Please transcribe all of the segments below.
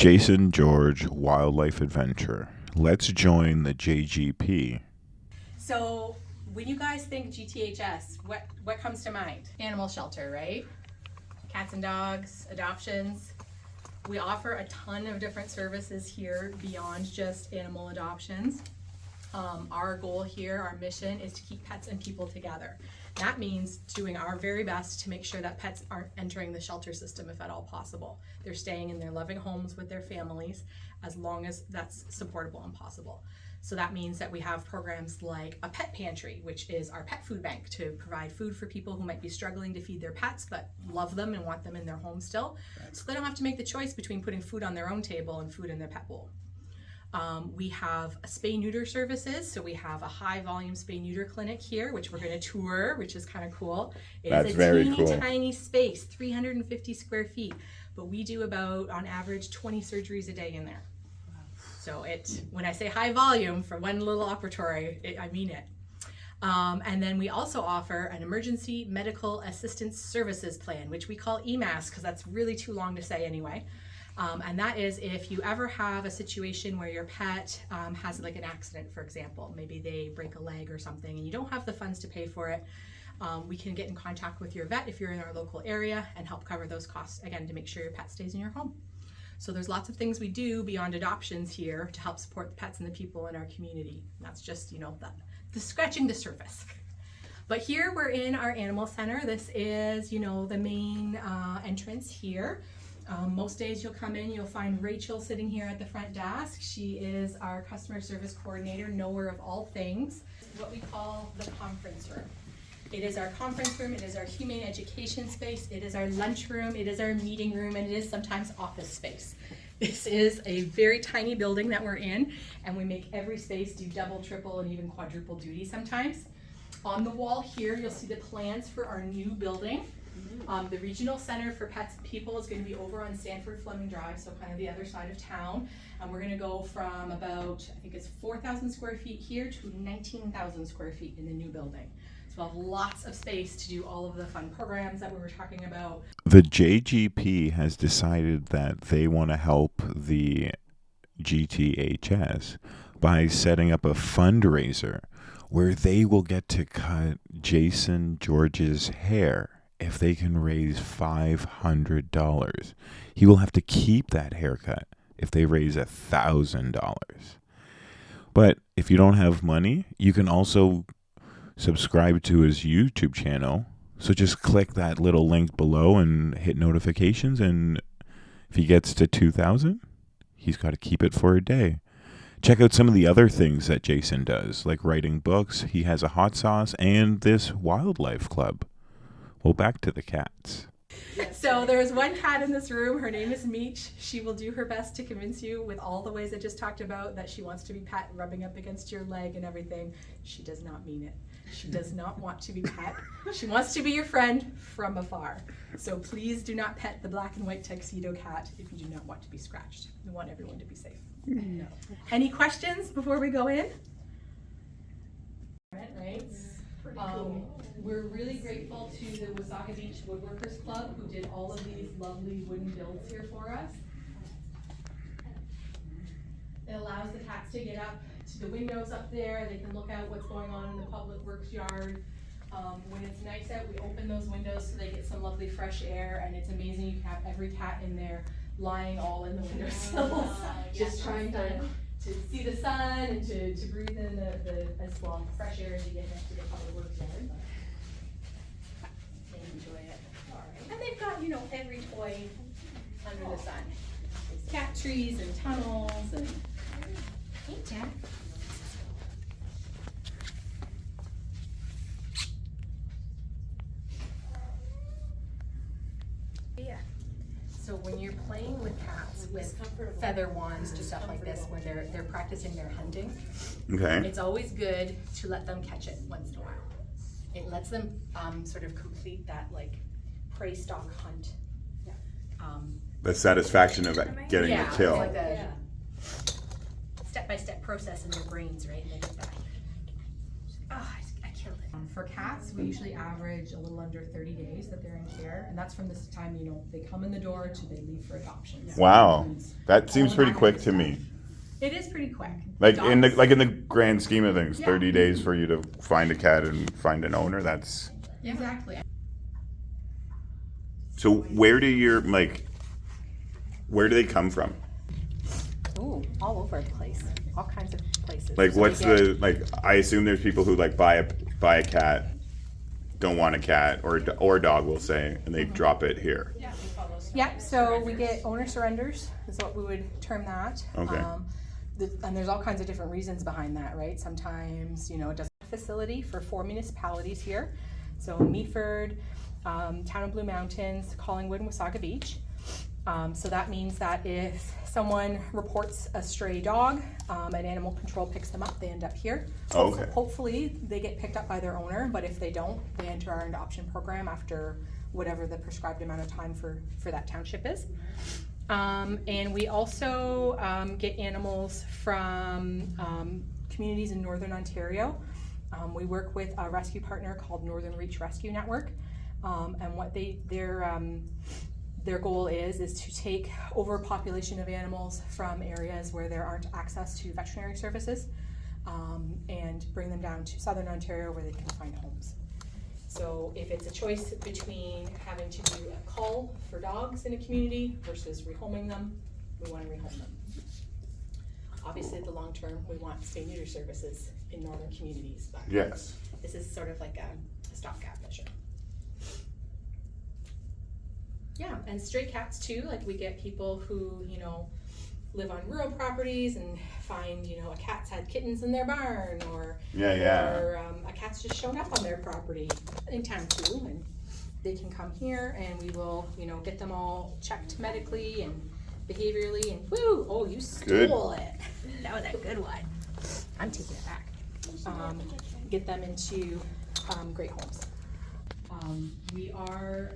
Jason George Wildlife Adventure. Let's join the JGP. So when you guys think GTHS, what comes to mind? Animal shelter, right? Cats and dogs, adoptions. We offer a ton of different services here beyond just animal adoptions. Our goal here, our mission, is to keep pets and people together. That means doing our very best to make sure that pets aren't entering the shelter system if at all possible. They're staying in their loving homes with their families as long as that's supportable and possible. So that means that we have programs like a pet pantry, which is our pet food bank to provide food for people who might be struggling to feed their pets but love them and want them in their home still. So they don't have to make the choice between putting food on their own table and food in their pet bowl. We have spay-neuter services, so we have a high-volume spay-neuter clinic here, which we're going to tour, which is kind of cool. That's It is very a teeny cool. tiny space, 350 square feet, but we do about, on average, 20 surgeries a day in there. So when I say high volume for one little operatory, I mean it. And then we also offer an emergency medical assistance services plan, which we call EMAS, because that's really too long to say anyway. And that is if you ever have a situation where your pet has like an accident, for example, maybe they break a leg or something and you don't have the funds to pay for it, we can get in contact with your vet if you're in our local area and help cover those costs, again, to make sure your pet stays in your home. So there's lots of things we do beyond adoptions here to help support the pets and the people in our community. And that's just, the scratching the surface. But here we're in our animal center. This is, the main entrance here. Most days you'll come in, you'll find Rachel sitting here at the front desk. She is our customer service coordinator, knower of all things. What we call the conference room. It is our conference room, it is our humane education space, it is our lunch room, it is our meeting room, and it is sometimes office space. This is a very tiny building that we're in, and we make every space do double, triple, and even quadruple duty sometimes. On the wall here, you'll see the plans for our new building. The Regional Center for Pets and People is going to be over on Stanford Fleming Drive, so kind of the other side of town. And we're going to go from about, I think it's 4,000 square feet here to 19,000 square feet in the new building. So we'll have lots of space to do all of the fun programs that we were talking about. The JGP has decided that they want to help the GTHS by setting up a fundraiser where they will get to cut Jason George's hair. If they can raise $500, he will have to keep that haircut if they raise $1,000. But if you don't have money, you can also subscribe to his YouTube channel. So just click that little link below and hit notifications. And if he gets to 2,000, he's got to keep it for a day. Check out some of the other things that Jason does, like writing books. He has a hot sauce and this wildlife club. Well, back to the cats. So there's one cat in this room. Her name is Meech. She will do her best to convince you with all the ways I just talked about that she wants to be pet, rubbing up against your leg and everything. She does not mean it. She does not want to be pet. She wants to be your friend from afar. So please do not pet the black and white tuxedo cat if you do not want to be scratched. We want everyone to be safe. No. Any questions before we go in? Right? We're really grateful to the Wasaga Beach Woodworkers Club who did all of these lovely wooden builds here for us. It allows the cats to get up to the windows up there. They can look out what's going on in the public works yard. When it's nice out, we open those windows so they get some lovely fresh air, and it's amazing. You can have every cat in there lying all in the windowsills, just trying to see the sun and to breathe in the as well fresh air as you get next to the public works yard. They enjoy it. All right. And they've got, every toy under the sun. There's cat trees and tunnels and hey, Jack. Yeah. So when you're playing with cats with feather wands and stuff like this, when they're practicing their hunting, Okay. it's always good to let them catch it once in a while. It lets them sort of complete that prey stalk hunt. The satisfaction of getting a kill. It's like a step-by-step process in their brains, right? And they get that. Oh, I killed it. For cats, we usually average a little under 30 days that they're in care, and that's from this time, you know, they come in the door to they leave for adoption. So Wow, that seems all pretty that quick kind to of me. stuff. It is pretty quick. Like in the Dogs- grand scheme of things, Yeah. 30 days for you to find a cat and find an owner. That's Exactly. so. Where do they come from? Ooh, all over the place. All kinds of places. Like, So what's we get- the like? I assume there's people who like buy a cat, don't want a cat or a dog, we'll say, and they drop it here. Yeah, so we get owner surrenders, is what we would term that. Okay. And there's all kinds of different reasons behind that, right? Sometimes, you know, it doesn't have a facility for 4 municipalities here. So Meaford, Town of Blue Mountains, Collingwood, and Wasaga Beach. So that means that if someone reports a stray dog, and animal control picks them up, they end up here. Oh, okay. Hopefully they get picked up by their owner, but if they don't, they enter our adoption program after whatever the prescribed amount of time for that township is. And we also get animals from communities in Northern Ontario. We work with a rescue partner called Northern Reach Rescue Network, and what their goal is to take overpopulation of animals from areas where there aren't access to veterinary services, and bring them down to Southern Ontario where they can find homes. So if it's a choice between having to do a cull for dogs in a community versus rehoming them, we want to rehome them. Obviously, in the long term, we want spay-neuter services in northern communities, but Yes. this is sort of like a stopgap measure. Yeah, and stray cats too, like we get people who, you know, live on rural properties and find, you know, a cat's had kittens in their barn, or or a cat's just shown up on their property in town too, and they can come here and we will, you know, get them all checked medically and behaviorally, and woo, oh, you stole it. That was a good one. I'm taking it back. Get them into great homes. We are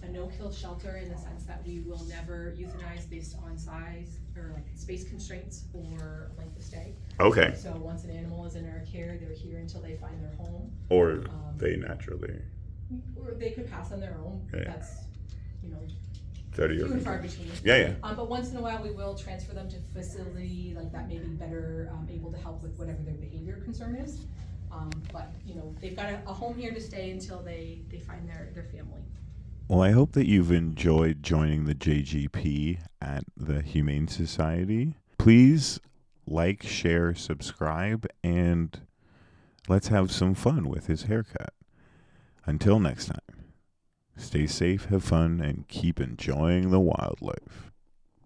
a no-kill shelter in the sense that we will never euthanize based on size or like space constraints or length of stay. Okay. So once an animal is in our care, they're here until they find their home. Or they naturally. Or they could pass on their own. Yeah. That's, you know, Few and far between. Yeah. But once in a while, we will transfer them to a facility like that may be better able to help with whatever their behavior concern is. But, you know, they've got a home here to stay until they find their family. Well, I hope that you've enjoyed joining the JGP at the Humane Society. Please like, share, subscribe, and let's have some fun with his haircut. Until next time, stay safe, have fun, and keep enjoying the wildlife.